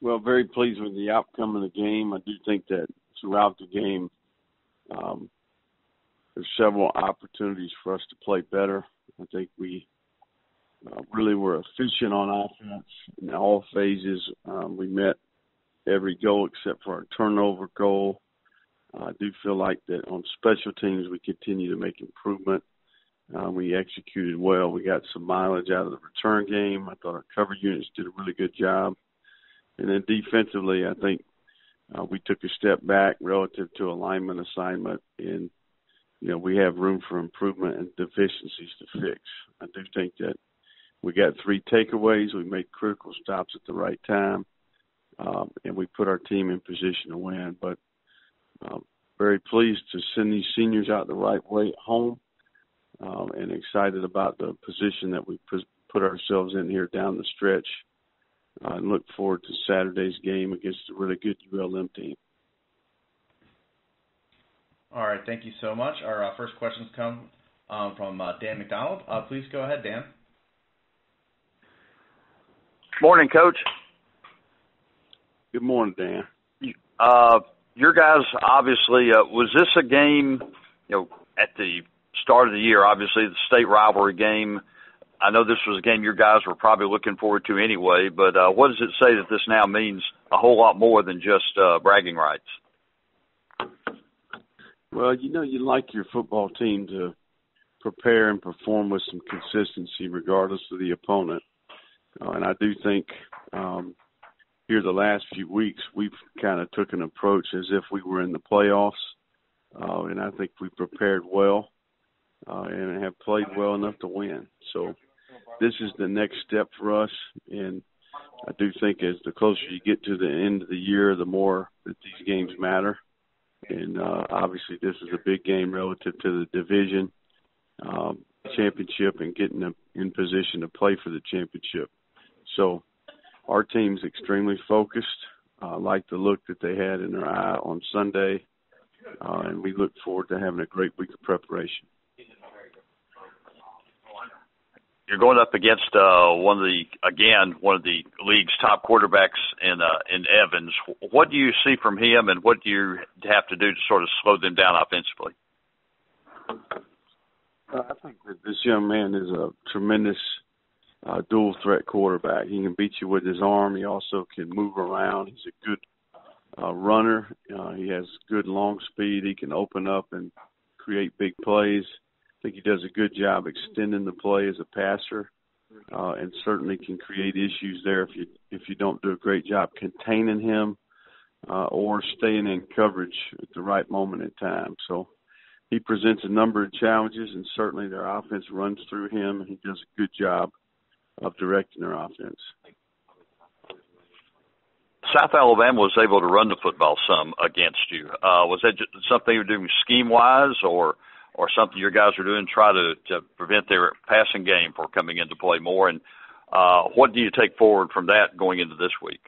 Well, very pleased with the outcome of the game. I do think that throughout the game, there's several opportunities for us to play better. I think we really were efficient on offense in all phases. We met every goal except for our turnover goal. I do feel like that on special teams we continue to make improvement. We executed well. We got some mileage out of the return game. I thought our cover units did a really good job. And then defensively, I think we took a step back relative to alignment assignment, and we have room for improvement and deficiencies to fix. I do think that we got 3 takeaways. We made critical stops at the right time, and we put our team in position to win. But very pleased to send these seniors out the right way at home, and excited about the position that we put ourselves in here down the stretch, and look forward to Saturday's game against a really good ULM team. All right, thank you so much. Our first questions come from Dan McDonald. Please go ahead, Dan. Morning, Coach. Good morning, Dan. Your guys, obviously, was this a game, at the start of the year, obviously the state rivalry game? I know this was a game your guys were probably looking forward to anyway, but what does it say that this now means a whole lot more than just bragging rights? Well, you like your football team to prepare and perform with some consistency regardless of the opponent. And I do think here the last few weeks we've kind of took an approach as if we were in the playoffs, and I think we prepared well and have played well enough to win. So this is the next step for us, and I do think as the closer you get to the end of the year, the more that these games matter. And obviously this is a big game relative to the division championship and getting in position to play for the championship. So our team's extremely focused. Like the look that they had in their eye on Sunday, and we look forward to having a great week of preparation. You're going up against one of the league's top quarterbacks in Evans. What do you see from him, and what do you have to do to sort of slow them down offensively? I think that this young man is a tremendous dual threat quarterback. He can beat you with his arm. He also can move around. He's a good runner. He has good long speed. He can open up and create big plays. I think he does a good job extending the play as a passer, and certainly can create issues there if you don't do a great job containing him or staying in coverage at the right moment in time. So he presents a number of challenges, and certainly their offense runs through him, and he does a good job of directing their offense. South Alabama was able to run the football some against you. Was that just something you were doing scheme-wise, or something your guys are doing to try to prevent their passing game from coming into play more? And what do you take forward from that going into this week?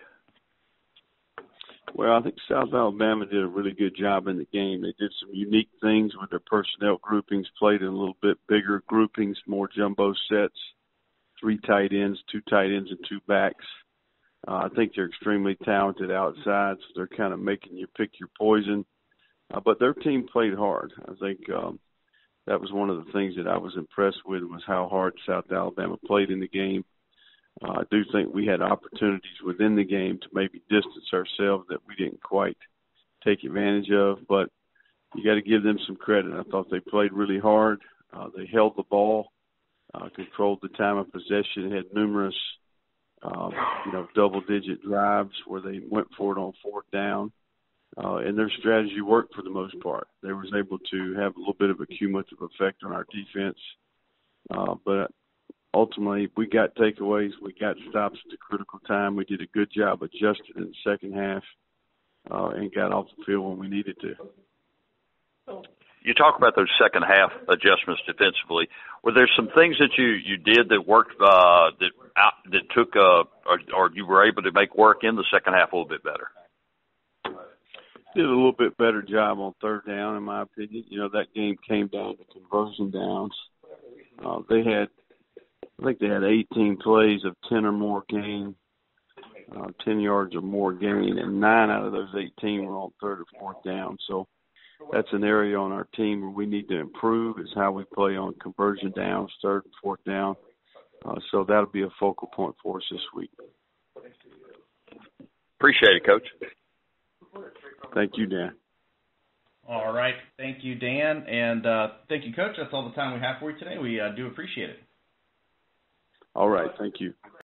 Well, I think South Alabama did a really good job in the game. They did some unique things with their personnel groupings, played in a little bit bigger groupings, more jumbo sets, 3 tight ends, 2 tight ends, and 2 backs. I think they're extremely talented outside, so they're kind of making you pick your poison. But their team played hard. I think that was one of the things that I was impressed with, was how hard South Alabama played in the game. I do think we had opportunities within the game to maybe distance ourselves that we didn't quite take advantage of, but you got to give them some credit. I thought they played really hard. They held the ball, controlled the time of possession, had numerous double-digit drives where they went for it on 4th down. And their strategy worked for the most part. They was able to have a little bit of a cumulative effect on our defense. But ultimately, we got takeaways. We got stops at the critical time. We did a good job adjusting in the second half and got off the field when we needed to. You talk about those second half adjustments defensively. Were there some things that you did that worked that took or you were able to make work in the second half a little bit better? Did a little bit better job on 3rd down, in my opinion. That game came down to conversion downs. I think they had 18 plays of 10 or more gain. 10 yards or more gain, and 9 out of those 18 were on third or fourth down. So that's an area on our team where we need to improve, is how we play on conversion downs, third and fourth down. So that'll be a focal point for us this week. Appreciate it, Coach. Thank you, Dan. All right. Thank you, Dan. And thank you, Coach. That's all the time we have for you today. We do appreciate it. All right. Thank you.